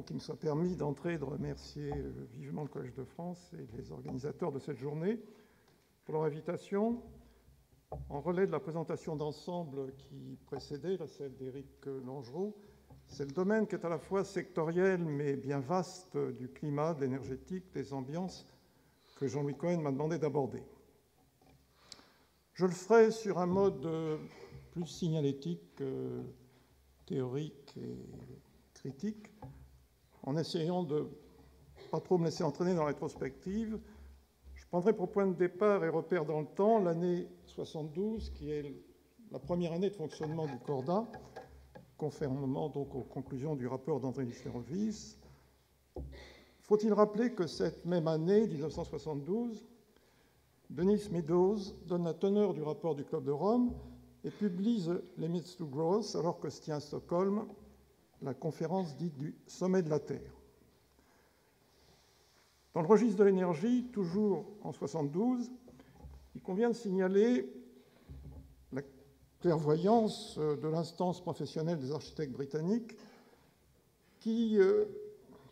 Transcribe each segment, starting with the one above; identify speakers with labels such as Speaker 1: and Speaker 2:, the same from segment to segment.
Speaker 1: qu'il me soit permis d'entrer et de remercier vivement le Collège de France et les organisateurs de cette journée pour leur invitation. En relais de la présentation d'ensemble qui précédait, celle d'Éric Langereau, c'est le domaine qui est à la fois sectoriel mais bien vaste du climat, de l'énergétique, des ambiances que Jean-Louis Cohen m'a demandé d'aborder. Je le ferai sur un mode plus signalétique, théorique et critique, en essayant de ne pas trop me laisser entraîner dans la rétrospective. Je prendrai pour point de départ et repère dans le temps l'année 72, qui est la première année de fonctionnement du Corda, conformément donc aux conclusions du rapport d'André Lichner-Rovisse. Faut-il rappeler que cette même année, 1972, Denis Meadows donne la teneur du rapport du Club de Rome et publie The Limits to Growth, alors que se tient à Stockholm la conférence dite du Sommet de la Terre. Dans le registre de l'énergie, toujours en 72, il convient de signaler la clairvoyance de l'instance professionnelle des architectes britanniques qui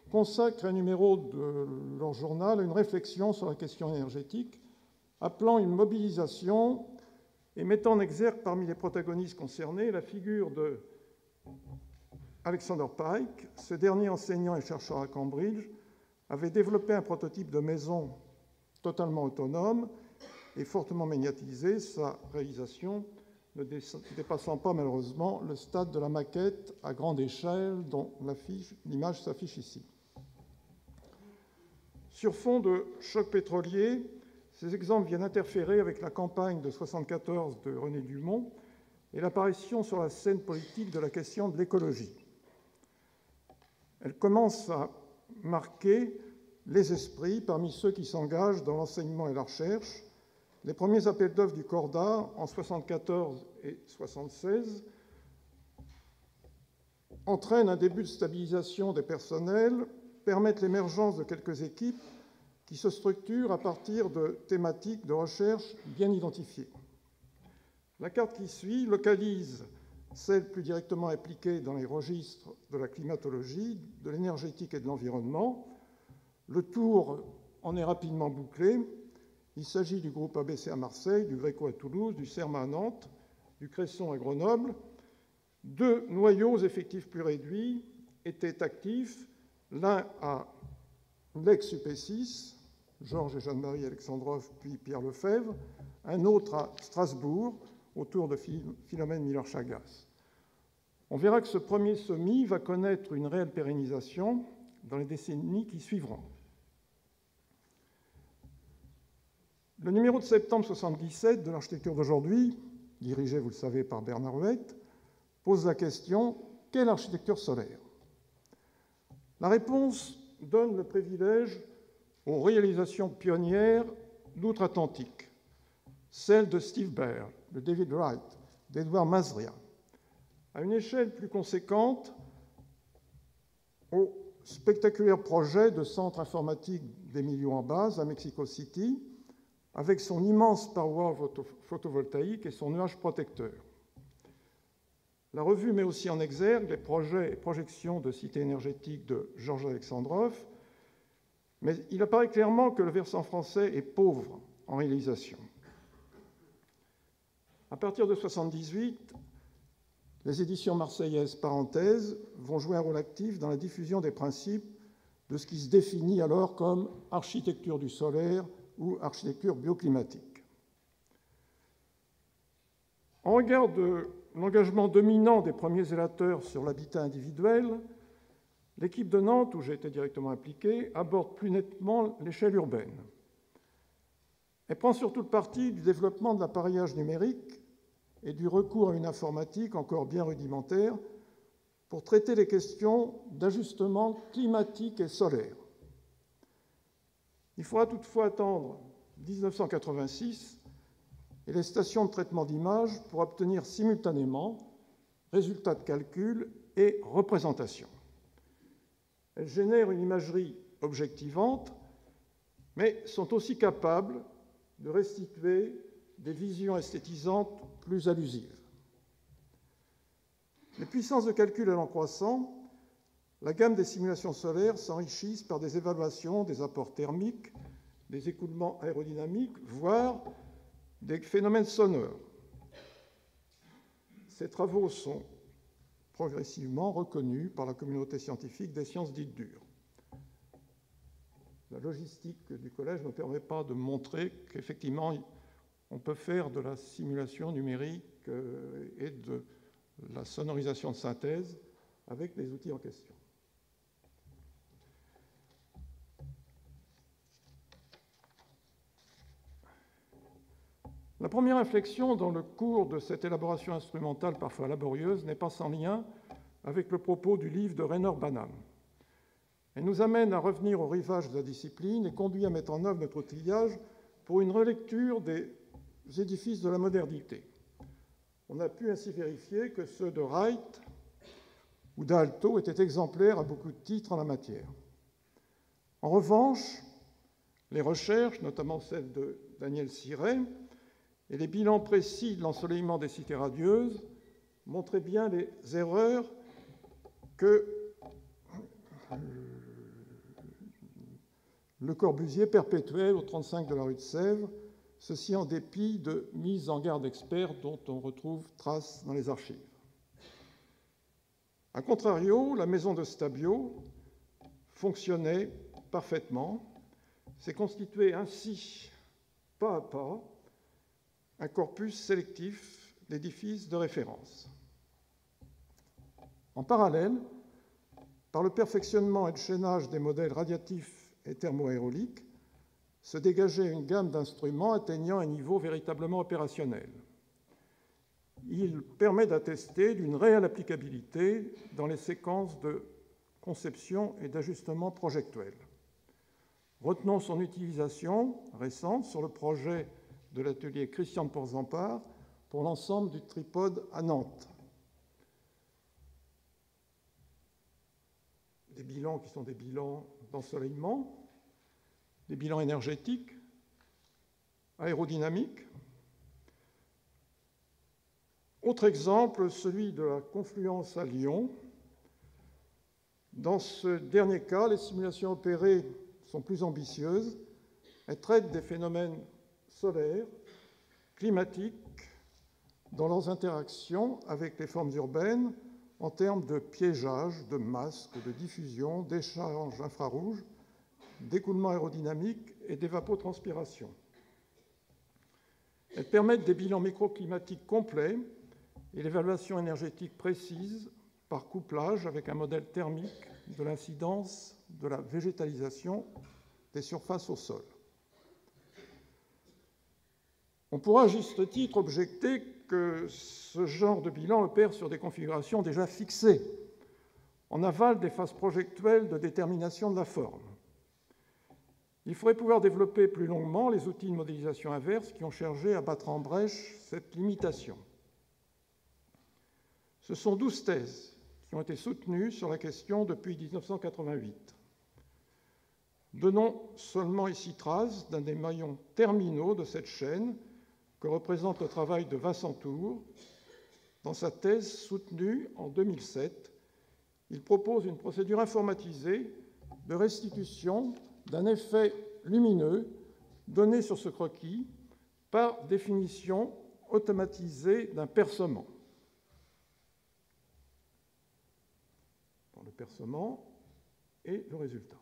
Speaker 1: consacre un numéro de leur journal à une réflexion sur la question énergétique, appelant une mobilisation et mettant en exergue parmi les protagonistes concernés la figure de Alexander Pike. Ce dernier, enseignant et chercheur à Cambridge, avait développé un prototype de maison totalement autonome et fortement médiatisé, sa réalisation ne dépassant pas malheureusement le stade de la maquette à grande échelle dont l'image s'affiche ici. Sur fond de choc pétrolier, ces exemples viennent interférer avec la campagne de 1974 de René Dumont et l'apparition sur la scène politique de la question de l'écologie. Elle commence à marquer les esprits parmi ceux qui s'engagent dans l'enseignement et la recherche. Les premiers appels d'offres du Corda en 1974 et 1976 entraînent un début de stabilisation des personnels, permettent l'émergence de quelques équipes qui se structurent à partir de thématiques de recherche bien identifiées. La carte qui suit localise celles plus directement impliquées dans les registres de la climatologie, de l'énergétique et de l'environnement. Le tour en est rapidement bouclé. Il s'agit du groupe ABC à Marseille, du Greco à Toulouse, du CERMA à Nantes, du Cresson à Grenoble. Deux noyaux effectifs plus réduits étaient actifs, l'un à l'ex-UP6, Georges et Jeanne-Marie Alexandrov, puis Pierre Lefebvre, un autre à Strasbourg, autour de Philomène Miller-Chagas. On verra que ce premier semis va connaître une réelle pérennisation dans les décennies qui suivront. Le numéro de septembre 1977 de l'architecture d'aujourd'hui, dirigé, vous le savez, par Bernard Huet, pose la question « Quelle architecture solaire ?» La réponse donne le privilège aux réalisations pionnières d'outre-Atlantique, celles de Steve Baer, de David Wright, d'Edward Mazria. À une échelle plus conséquente, au spectaculaire projet de centre informatique d'Emilio en base à Mexico City, avec son immense paroi photovoltaïque et son nuage protecteur. La revue met aussi en exergue les projets et projections de cité énergétique de Georges Alexandrov, mais il apparaît clairement que le versant français est pauvre en réalisation. À partir de 1978, les éditions marseillaises Parenthèse vont jouer un rôle actif dans la diffusion des principes de ce qui se définit alors comme architecture du solaire ou architecture bioclimatique. En regard de l'engagement dominant des premiers zélateurs sur l'habitat individuel, l'équipe de Nantes, où j'ai été directement impliqué, aborde plus nettement l'échelle urbaine. Elle prend surtout le parti du développement de l'appareillage numérique et du recours à une informatique encore bien rudimentaire pour traiter les questions d'ajustement climatique et solaire. Il faudra toutefois attendre 1986 et les stations de traitement d'images pour obtenir simultanément résultats de calcul et représentation. Elles génèrent une imagerie objectivante, mais sont aussi capables de restituer des visions esthétisantes plus allusives. Les puissances de calcul allant croissant, la gamme des simulations solaires s'enrichisse par des évaluations des apports thermiques, des écoulements aérodynamiques, voire des phénomènes sonores. Ces travaux sont progressivement reconnus par la communauté scientifique des sciences dites dures. La logistique du collège ne permet pas de montrer qu'effectivement, on peut faire de la simulation numérique et de la sonorisation de synthèse avec les outils en question. La première réflexion dans le cours de cette élaboration instrumentale parfois laborieuse n'est pas sans lien avec le propos du livre de Rainer Banham. Elle nous amène à revenir au rivage de la discipline et conduit à mettre en œuvre notre outillage pour une relecture des édifices de la modernité. On a pu ainsi vérifier que ceux de Wright ou d'Aalto étaient exemplaires à beaucoup de titres en la matière. En revanche, les recherches, notamment celles de Daniel Siret, et les bilans précis de l'ensoleillement des cités radieuses montraient bien les erreurs que Le Corbusier perpétuait au 35 de la rue de Sèvres, ceci en dépit de mises en garde experts dont on retrouve trace dans les archives. A contrario, la maison de Stabio fonctionnait parfaitement, s'est constitué ainsi, pas à pas, un corpus sélectif d'édifices de référence. En parallèle, par le perfectionnement et le chaînage des modèles radiatifs et thermoaéroliques, se dégageait une gamme d'instruments atteignant un niveau véritablement opérationnel. Il permet d'attester d'une réelle applicabilité dans les séquences de conception et d'ajustement projectuels. Retenons son utilisation récente sur le projet de l'atelier Christian de Porzampar pour l'ensemble du tripode à Nantes. Des bilans qui sont des bilans d'ensoleillement, des bilans énergétiques, aérodynamiques. Autre exemple, celui de la confluence à Lyon. Dans ce dernier cas, les simulations opérées sont plus ambitieuses. Elles traitent des phénomènes solaires, climatiques, dans leurs interactions avec les formes urbaines en termes de piégeage, de masque, de diffusion, d'échange infrarouge, d'écoulement aérodynamique et d'évapotranspiration. Elles permettent des bilans microclimatiques complets et l'évaluation énergétique précise par couplage avec un modèle thermique de l'incidence de la végétalisation des surfaces au sol. On pourra à juste titre objecter que ce genre de bilan opère sur des configurations déjà fixées, en aval des phases projectuelles de détermination de la forme. Il faudrait pouvoir développer plus longuement les outils de modélisation inverse qui ont cherché à battre en brèche cette limitation. Ce sont 12 thèses qui ont été soutenues sur la question depuis 1988. Donnons seulement ici trace d'un des maillons terminaux de cette chaîne que représente le travail de Vincent Tour. Dans sa thèse soutenue en 2007, il propose une procédure informatisée de restitution d'un effet lumineux donné sur ce croquis par définition automatisée d'un percement. Dans le percement et le résultat.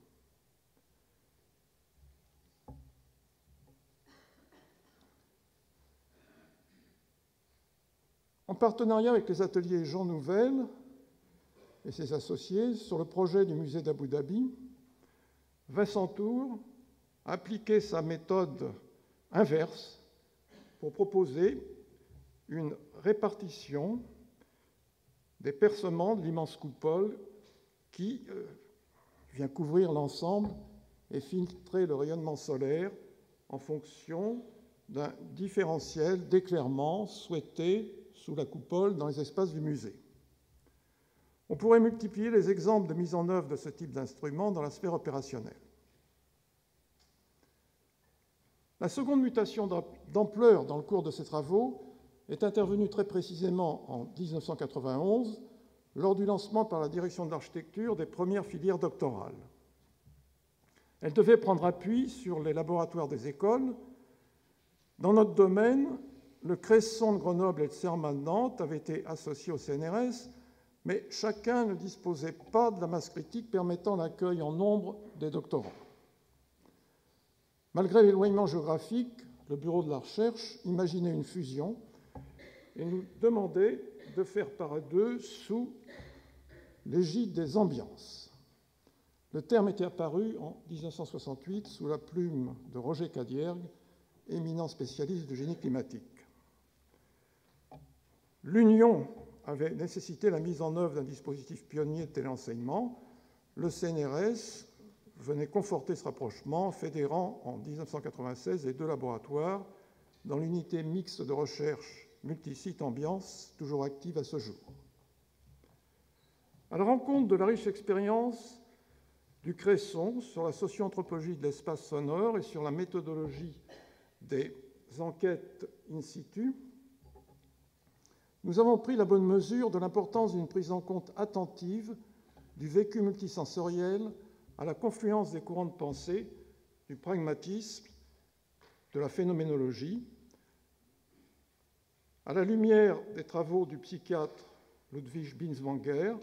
Speaker 1: En partenariat avec les ateliers Jean Nouvel et ses associés sur le projet du musée d'Abu Dhabi, Vincent Tour a appliqué sa méthode inverse pour proposer une répartition des percements de l'immense coupole qui vient couvrir l'ensemble et filtrer le rayonnement solaire en fonction d'un différentiel d'éclairement souhaité sous la coupole dans les espaces du musée. On pourrait multiplier les exemples de mise en œuvre de ce type d'instrument dans la sphère opérationnelle. La seconde mutation d'ampleur dans le cours de ces travaux est intervenue très précisément en 1991 lors du lancement par la direction de l'architecture des premières filières doctorales. Elle devait prendre appui sur les laboratoires des écoles. Dans notre domaine, le Cresson de Grenoble et le CERMA de Nantes avaient été associés au CNRS, mais chacun ne disposait pas de la masse critique permettant l'accueil en nombre des doctorants. Malgré l'éloignement géographique, le Bureau de la recherche imaginait une fusion et nous demandait de faire part d'eux sous l'égide des ambiances. Le terme était apparu en 1968 sous la plume de Roger Cadiergue, éminent spécialiste de génie climatique. L'union avait nécessité la mise en œuvre d'un dispositif pionnier de téléenseignement. Le CNRS venait conforter ce rapprochement, fédérant en 1996 les deux laboratoires dans l'unité mixte de recherche multisite ambiance, toujours active à ce jour. À la rencontre de la riche expérience du Cresson sur la socio-anthropologie de l'espace sonore et sur la méthodologie des enquêtes in situ, nous avons pris la bonne mesure de l'importance d'une prise en compte attentive du vécu multisensoriel à la confluence des courants de pensée, du pragmatisme, de la phénoménologie, à la lumière des travaux du psychiatre Ludwig Binswanger,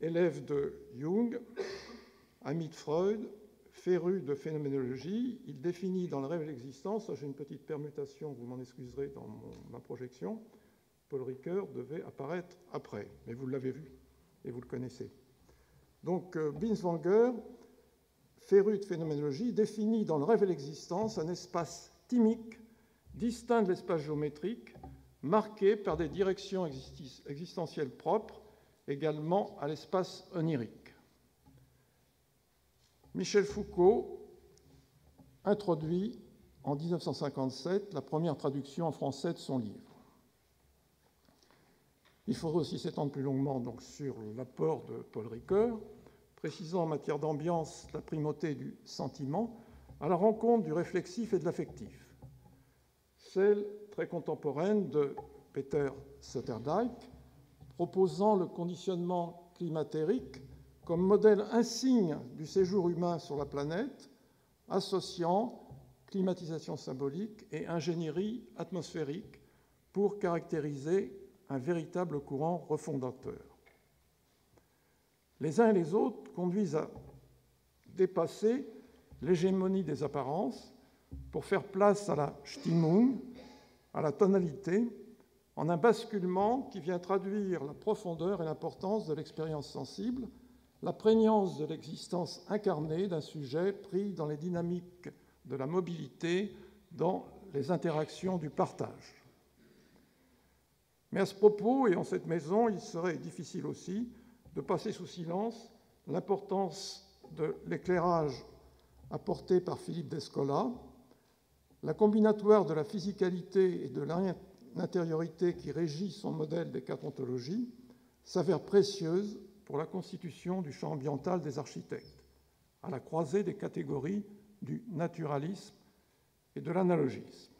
Speaker 1: élève de Jung, ami de Freud, féru de phénoménologie, il définit dans Le rêve et l'existence, j'ai une petite permutation, vous m'en excuserez dans ma projection, Paul Ricoeur devait apparaître après, mais vous l'avez vu et vous le connaissez. Donc Binswanger, féru de phénoménologie, définit dans Le rêve et l'existence un espace thymique, distinct de l'espace géométrique, marqué par des directions existentielles propres, également à l'espace onirique. Michel Foucault introduit en 1957 la première traduction en français de son livre. Il faudrait aussi s'étendre plus longuement donc, sur l'apport de Paul Ricoeur, précisant en matière d'ambiance la primauté du sentiment à la rencontre du réflexif et de l'affectif. Celle très contemporaine de Peter Sloterdijk, proposant le conditionnement climatérique comme modèle insigne du séjour humain sur la planète, associant climatisation symbolique et ingénierie atmosphérique pour caractériser un véritable courant refondateur. Les uns et les autres conduisent à dépasser l'hégémonie des apparences pour faire place à la Stimmung, à la tonalité, en un basculement qui vient traduire la profondeur et l'importance de l'expérience sensible, la prégnance de l'existence incarnée d'un sujet pris dans les dynamiques de la mobilité, dans les interactions du partage. Mais à ce propos, et en cette maison, il serait difficile aussi de passer sous silence l'importance de l'éclairage apporté par Philippe Descola, la combinatoire de la physicalité et de l'intériorité qui régit son modèle des quatre ontologies s'avère précieuse pour la constitution du champ ambiental des architectes, à la croisée des catégories du naturalisme et de l'analogisme.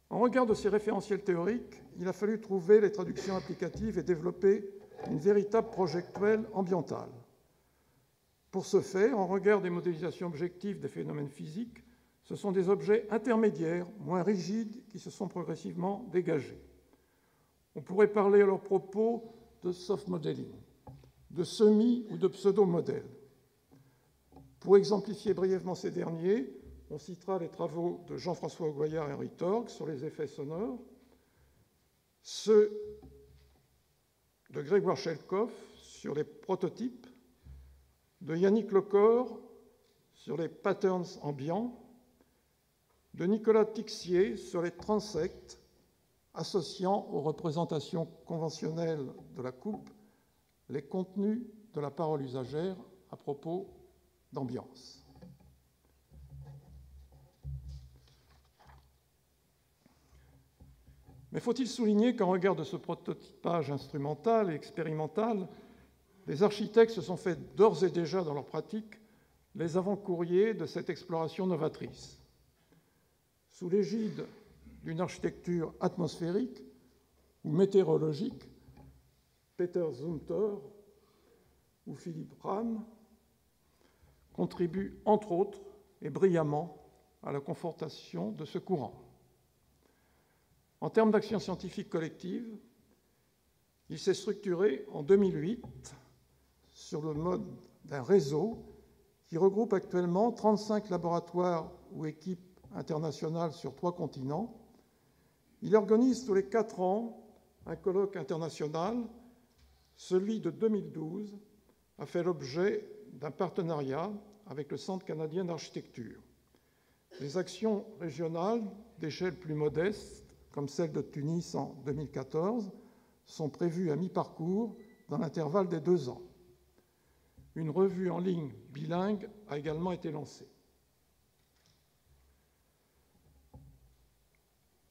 Speaker 1: En regard de ces référentiels théoriques, il a fallu trouver les traductions applicatives et développer une véritable projectuelle ambientale. Pour ce faire, en regard des modélisations objectives des phénomènes physiques, ce sont des objets intermédiaires, moins rigides, qui se sont progressivement dégagés. On pourrait parler à leur propos de soft modeling, de semi- ou de pseudo-modèles. Pour exemplifier brièvement ces derniers, on citera les travaux de Jean-François Goyard et Henri Torg sur les effets sonores, ceux de Grégoire Chelkov sur les prototypes, de Yannick Lecor sur les patterns ambiants, de Nicolas Tixier sur les transects, associant aux représentations conventionnelles de la coupe les contenus de la parole usagère à propos d'ambiance. Mais faut-il souligner qu'en regard de ce prototypage instrumental et expérimental, les architectes se sont fait d'ores et déjà dans leur pratique les avant-courriers de cette exploration novatrice. Sous l'égide d'une architecture atmosphérique ou météorologique, Peter Zumthor ou Philippe Rham, contribuent entre autres et brillamment à la confortation de ce courant. En termes d'action scientifique collective, il s'est structuré en 2008 sur le mode d'un réseau qui regroupe actuellement 35 laboratoires ou équipes internationales sur 3 continents. Il organise tous les 4 ans un colloque international. Celui de 2012 a fait l'objet d'un partenariat avec le Centre canadien d'architecture. Les actions régionales d'échelle plus modeste, comme celle de Tunis en 2014, sont prévues à mi-parcours dans l'intervalle des 2 ans. Une revue en ligne bilingue a également été lancée.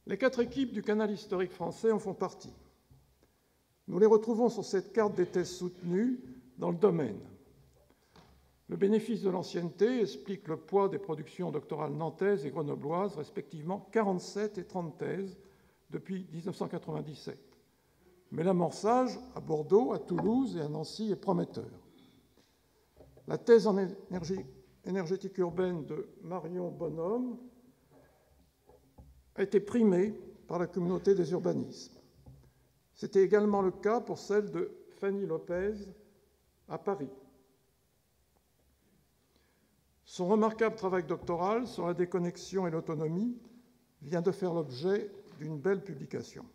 Speaker 1: Les 4 équipes du canal historique français en font partie. Nous les retrouvons sur cette carte des thèses soutenues dans le domaine. Le bénéfice de l'ancienneté explique le poids des productions doctorales nantaises et grenobloises, respectivement 47 et 30 thèses depuis 1997. Mais l'amorçage à Bordeaux, à Toulouse et à Nancy est prometteur. La thèse en énergétique urbaine de Marion Bonhomme a été primée par la communauté des urbanismes. C'était également le cas pour celle de Fanny Lopez à Paris. Son remarquable travail doctoral sur la déconnexion et l'autonomie vient de faire l'objet d'une belle publication.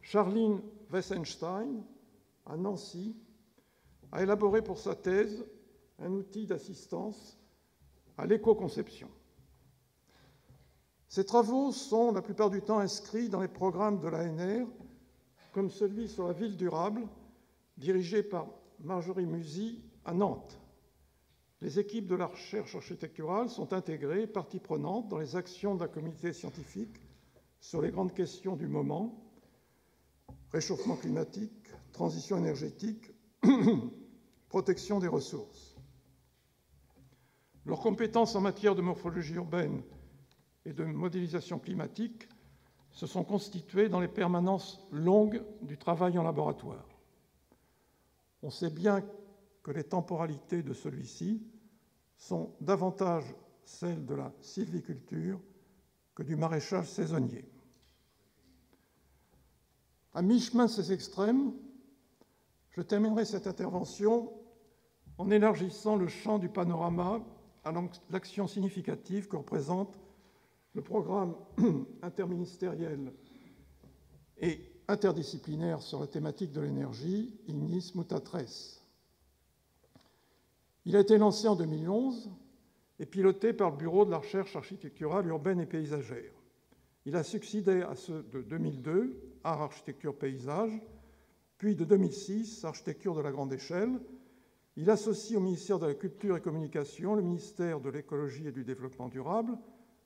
Speaker 1: Charline Wessenstein, à Nancy, a élaboré pour sa thèse un outil d'assistance à l'éco-conception. Ces travaux sont la plupart du temps inscrits dans les programmes de l'ANR, comme celui sur la ville durable, dirigé par Marjorie Musy à Nantes. Les équipes de la recherche architecturale sont intégrées, partie prenante, dans les actions de la communauté scientifique sur les grandes questions du moment, réchauffement climatique, transition énergétique, protection des ressources. Leurs compétences en matière de morphologie urbaine et de modélisation climatique se sont constituées dans les permanences longues du travail en laboratoire. On sait bien que les temporalités de celui-ci sont davantage celles de la sylviculture que du maraîchage saisonnier. À mi-chemin de ces extrêmes, je terminerai cette intervention en élargissant le champ du panorama à l'action significative que représente le programme interministériel et interdisciplinaire sur la thématique de l'énergie, Ignis Mutatres. Il a été lancé en 2011 et piloté par le Bureau de la recherche architecturale urbaine et paysagère. Il a succédé à ceux de 2002, Art, Architecture, Paysage, puis de 2006, Architecture de la grande échelle. Il associe au ministère de la Culture et Communication le ministère de l'Écologie et du Développement durable,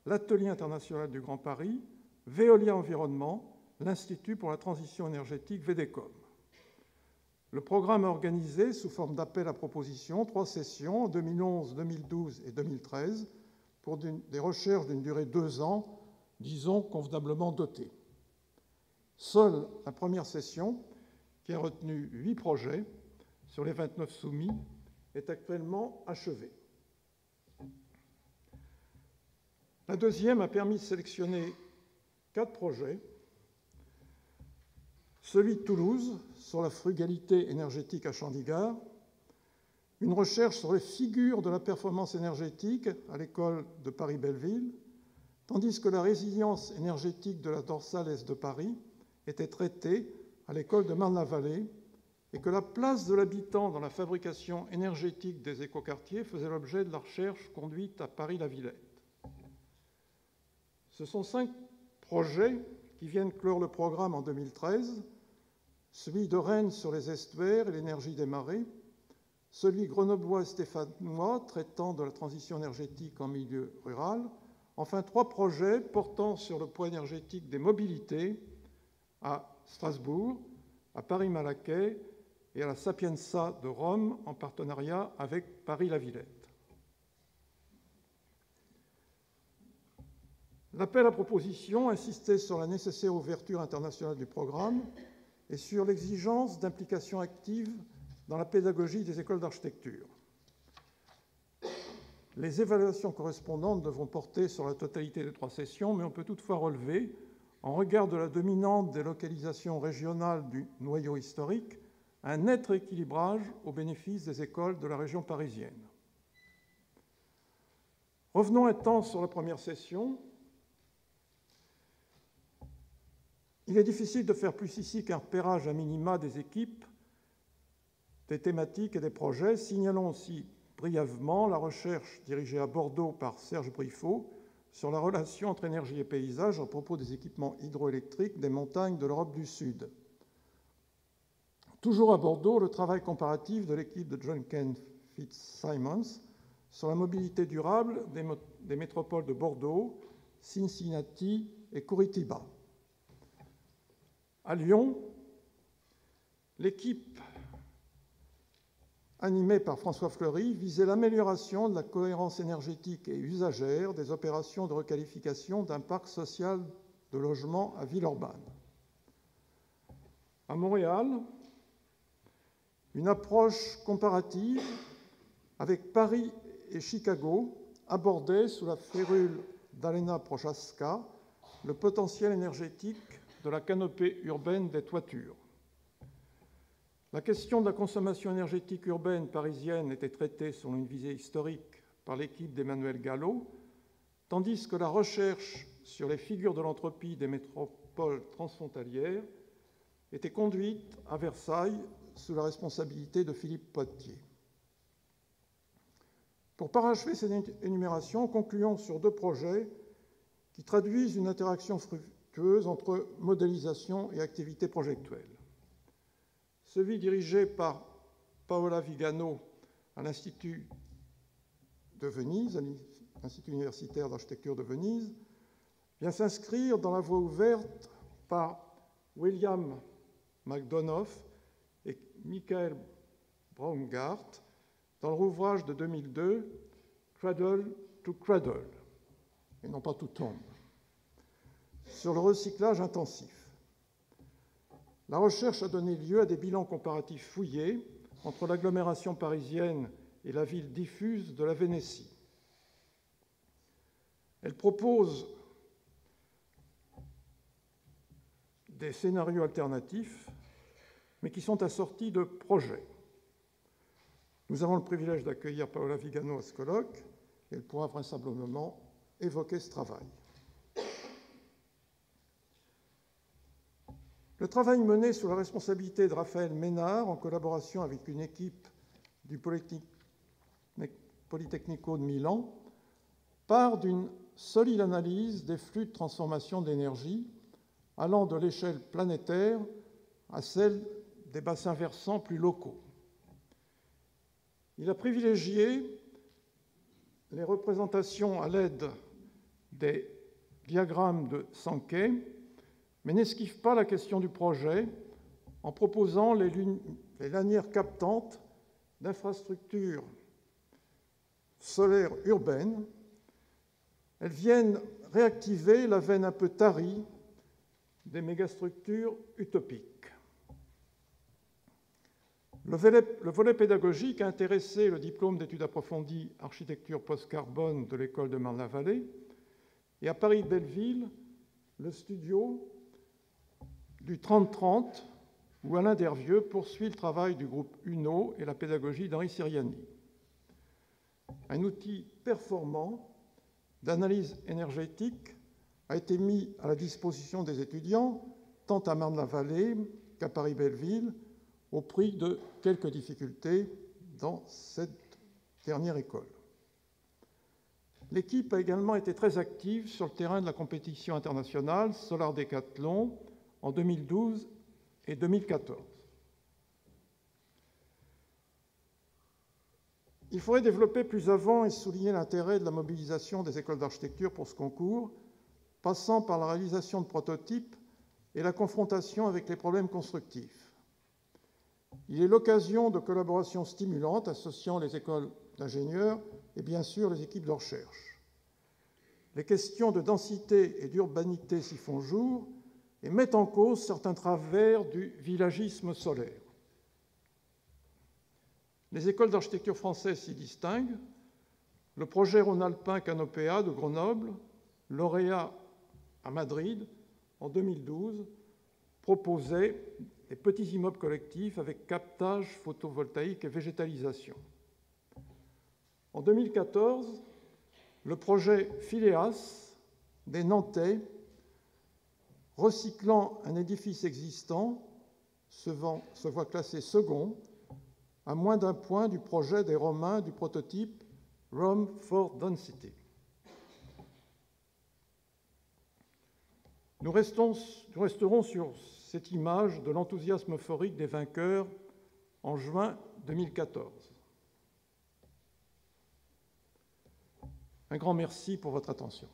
Speaker 1: l'Atelier international du Grand Paris, Veolia Environnement, l'Institut pour la transition énergétique VDECOM. Le programme a organisé, sous forme d'appel à propositions, 3 sessions en 2011, 2012 et 2013 pour des recherches d'une durée de 2 ans, disons convenablement dotées. Seule la première session, qui a retenu 8 projets sur les 29 soumis, est actuellement achevée. La deuxième a permis de sélectionner 4 projets. Celui de Toulouse, sur la frugalité énergétique à Chandigarh, une recherche sur les figures de la performance énergétique à l'école de Paris-Belleville, tandis que la résilience énergétique de la dorsale est de Paris était traitée à l'école de Marne-la-Vallée et que la place de l'habitant dans la fabrication énergétique des écoquartiers faisait l'objet de la recherche conduite à Paris-la-Villette. Ce sont 5 projets qui viennent clore le programme en 2013, celui de Rennes sur les estuaires et l'énergie des marées, celui grenoblois et stéphanois traitant de la transition énergétique en milieu rural, enfin 3 projets portant sur le poids énergétique des mobilités à Strasbourg, à Paris-Malaquais et à la Sapienza de Rome en partenariat avec Paris-la-Villette. L'appel à propositions insistait sur la nécessaire ouverture internationale du programme et sur l'exigence d'implication active dans la pédagogie des écoles d'architecture. Les évaluations correspondantes devront porter sur la totalité des 3 sessions, mais on peut toutefois relever, en regard de la dominante des localisations régionales du noyau historique, un net rééquilibrage au bénéfice des écoles de la région parisienne. Revenons un temps sur la première session. Il est difficile de faire plus ici qu'un repérage à minima des équipes, des thématiques et des projets. Signalons aussi brièvement la recherche dirigée à Bordeaux par Serge Briffaut sur la relation entre énergie et paysage à propos des équipements hydroélectriques des montagnes de l'Europe du Sud. Toujours à Bordeaux, le travail comparatif de l'équipe de John Ken Fitzsimons sur la mobilité durable des métropoles de Bordeaux, Cincinnati et Curitiba. À Lyon, l'équipe animée par François Fleury visait l'amélioration de la cohérence énergétique et usagère des opérations de requalification d'un parc social de logements à Villeurbanne. À Montréal, une approche comparative avec Paris et Chicago abordait sous la férule d'Alena Prochaska le potentiel énergétique de la canopée urbaine des toitures. La question de la consommation énergétique urbaine parisienne était traitée selon une visée historique par l'équipe d'Emmanuel Gallo, tandis que la recherche sur les figures de l'entropie des métropoles transfrontalières était conduite à Versailles sous la responsabilité de Philippe Potier. Pour parachever cette énumération, concluons sur 2 projets qui traduisent une interaction fructueuse entre modélisation et activité projectuelle. Celui dirigé par Paola Vigano à l'Institut de Venise, à l'Institut universitaire d'architecture de Venise, vient s'inscrire dans la voie ouverte par William McDonough et Michael Braungart dans leur ouvrage de 2002, Cradle to Cradle, et non pas to tombe, sur le recyclage intensif. La recherche a donné lieu à des bilans comparatifs fouillés entre l'agglomération parisienne et la ville diffuse de la Vénétie. Elle propose des scénarios alternatifs, mais qui sont assortis de projets. Nous avons le privilège d'accueillir Paola Vigano à ce colloque, et elle pourra vraisemblablement évoquer ce travail. Le travail mené sous la responsabilité de Raphaël Ménard, en collaboration avec une équipe du Politecnico de Milan, part d'une solide analyse des flux de transformation d'énergie allant de l'échelle planétaire à celle des bassins versants plus locaux. Il a privilégié les représentations à l'aide des diagrammes de Sankey, mais n'esquive pas la question du projet en proposant les lanières captantes d'infrastructures solaires urbaines. Elles viennent réactiver la veine un peu tarie des mégastructures utopiques. Le volet pédagogique a intéressé le diplôme d'études approfondies architecture post-carbone de l'école de Marne-la-Vallée et à Paris-Belleville, le studio du 30-30, où Alain Dervieux poursuit le travail du groupe UNO et la pédagogie d'Henri Siriani. Un outil performant d'analyse énergétique a été mis à la disposition des étudiants, tant à Marne-la-Vallée qu'à Paris-Belleville, au prix de quelques difficultés dans cette dernière école. L'équipe a également été très active sur le terrain de la compétition internationale Solar Decathlon en 2012 et 2014. Il faudrait développer plus avant et souligner l'intérêt de la mobilisation des écoles d'architecture pour ce concours, passant par la réalisation de prototypes et la confrontation avec les problèmes constructifs. Il est l'occasion de collaborations stimulantes associant les écoles d'ingénieurs et bien sûr les équipes de recherche. les questions de densité et d'urbanité s'y font jour et mettent en cause certains travers du villagisme solaire. Les écoles d'architecture françaises s'y distinguent. Le projet rhône-alpin Canopéa de Grenoble, lauréat à Madrid en 2012, proposait des petits immeubles collectifs avec captage photovoltaïque et végétalisation. En 2014, le projet Phileas des Nantais, recyclant un édifice existant, se voit classé second, à moins d'un point du projet des Romains du prototype Rome for Density. Nous resterons sur cette image de l'enthousiasme euphorique des vainqueurs en juin 2014. Un grand merci pour votre attention.